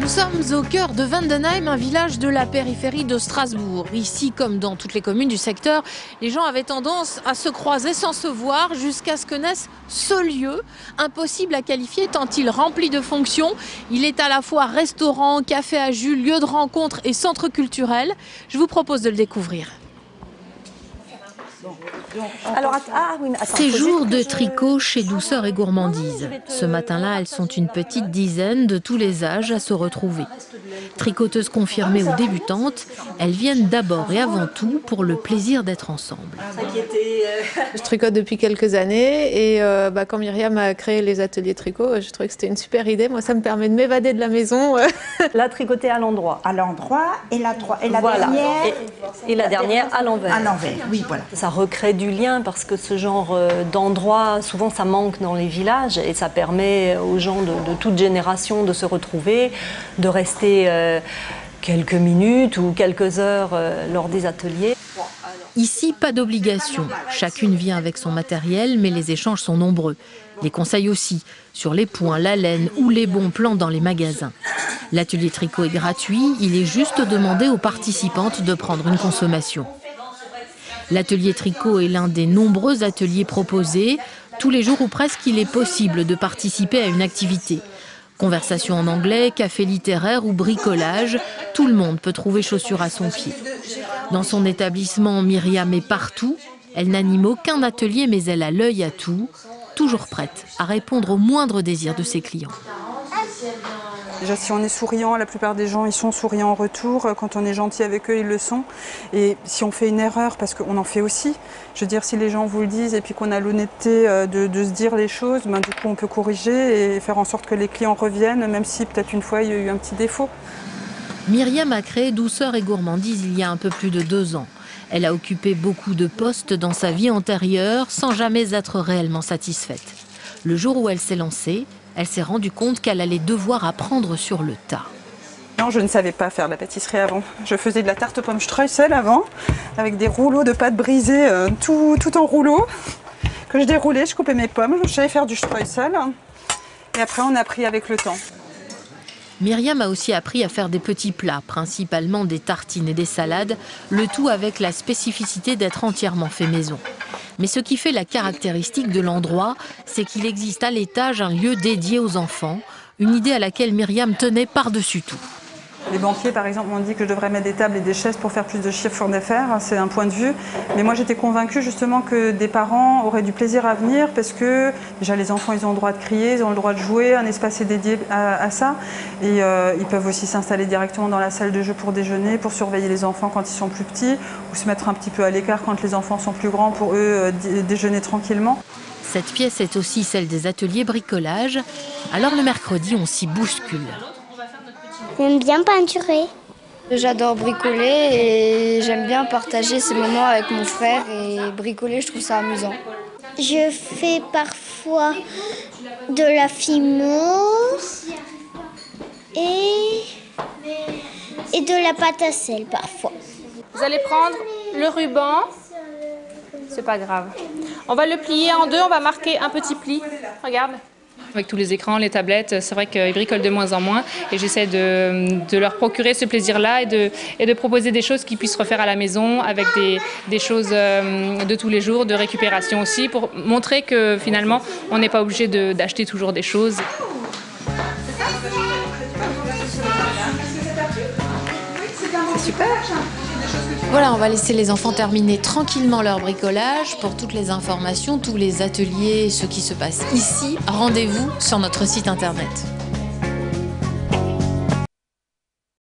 Nous sommes au cœur de Vendenheim, un village de la périphérie de Strasbourg. Ici, comme dans toutes les communes du secteur, les gens avaient tendance à se croiser sans se voir jusqu'à ce que naisse ce lieu, impossible à qualifier tant il remplit de fonctions. Il est à la fois restaurant, café à jus, lieu de rencontre et centre culturel. Je vous propose de le découvrir. Séjour de tricot chez Douceur et Gourmandise. Ce matin-là, elles sont une petite dizaine de tous les âges à se retrouver. Tricoteuses confirmées ou débutantes, elles viennent d'abord et avant tout pour le plaisir d'être ensemble. Je tricote depuis quelques années et quand Myriam a créé les ateliers tricot, je trouvais que c'était une super idée. Moi, ça me permet de m'évader de la maison. La tricoter à l'endroit. À l'endroit et la Voilà. dernière. Et la dernière à l'envers. À l'envers, oui, voilà. Ça recrée du lien parce que ce genre d'endroit, souvent ça manque dans les villages et ça permet aux gens de toute génération de se retrouver, de rester quelques minutes ou quelques heures lors des ateliers. Ici, pas d'obligation. Chacune vient avec son matériel, mais les échanges sont nombreux. Les conseils aussi, sur les points, la laine ou les bons plans dans les magasins. L'atelier tricot est gratuit, il est juste demandé aux participantes de prendre une consommation. L'atelier tricot est l'un des nombreux ateliers proposés. Tous les jours ou presque, il est possible de participer à une activité. Conversation en anglais, café littéraire ou bricolage, tout le monde peut trouver chaussures à son pied. Dans son établissement, Myriam est partout. Elle n'anime aucun atelier, mais elle a l'œil à tout, toujours prête à répondre aux moindres désirs de ses clients. Déjà, si on est souriant, la plupart des gens ils sont souriants en retour. Quand on est gentil avec eux, ils le sont. Et si on fait une erreur, parce qu'on en fait aussi, je veux dire, si les gens vous le disent et puis qu'on a l'honnêteté de se dire les choses, du coup on peut corriger et faire en sorte que les clients reviennent, même si peut-être une fois il y a eu un petit défaut. Myriam a créé Douceur et Gourmandise il y a un peu plus de 2 ans. Elle a occupé beaucoup de postes dans sa vie antérieure sans jamais être réellement satisfaite. Le jour où elle s'est lancée, elle s'est rendue compte qu'elle allait devoir apprendre sur le tas. Non, je ne savais pas faire de la pâtisserie avant. Je faisais de la tarte aux pommes streusel avant, avec des rouleaux de pâte brisée, tout en rouleau, que je déroulais, je coupais mes pommes, je savais faire du streusel. Et après, on a appris avec le temps. Myriam a aussi appris à faire des petits plats, principalement des tartines et des salades, le tout avec la spécificité d'être entièrement fait maison. Mais ce qui fait la caractéristique de l'endroit, c'est qu'il existe à l'étage un lieu dédié aux enfants, une idée à laquelle Myriam tenait par-dessus tout. Les banquiers, par exemple, m'ont dit que je devrais mettre des tables et des chaises pour faire plus de chiffre d'affaires. C'est un point de vue. Mais moi, j'étais convaincue justement que des parents auraient du plaisir à venir parce que déjà, les enfants, ils ont le droit de crier, ils ont le droit de jouer. Un espace est dédié à ça. Et ils peuvent aussi s'installer directement dans la salle de jeu pour déjeuner, pour surveiller les enfants quand ils sont plus petits ou se mettre un petit peu à l'écart quand les enfants sont plus grands pour eux déjeuner tranquillement. Cette pièce est aussi celle des ateliers bricolage. Alors le mercredi, on s'y bouscule. J'aime bien peinturer. J'adore bricoler et j'aime bien partager ces moments avec mon frère et bricoler, je trouve ça amusant. Je fais parfois de la fimo et de la pâte à sel parfois. Vous allez prendre le ruban, c'est pas grave. On va le plier en deux, on va marquer un petit pli, regarde. Avec tous les écrans, les tablettes, c'est vrai qu'ils bricolent de moins en moins et j'essaie de leur procurer ce plaisir-là et de proposer des choses qu'ils puissent refaire à la maison avec des choses de tous les jours, de récupération aussi, pour montrer que finalement, on n'est pas obligé d'acheter toujours des choses. C'est super. Voilà, on va laisser les enfants terminer tranquillement leur bricolage. Pour toutes les informations, tous les ateliers, ce qui se passe ici, rendez-vous sur notre site internet.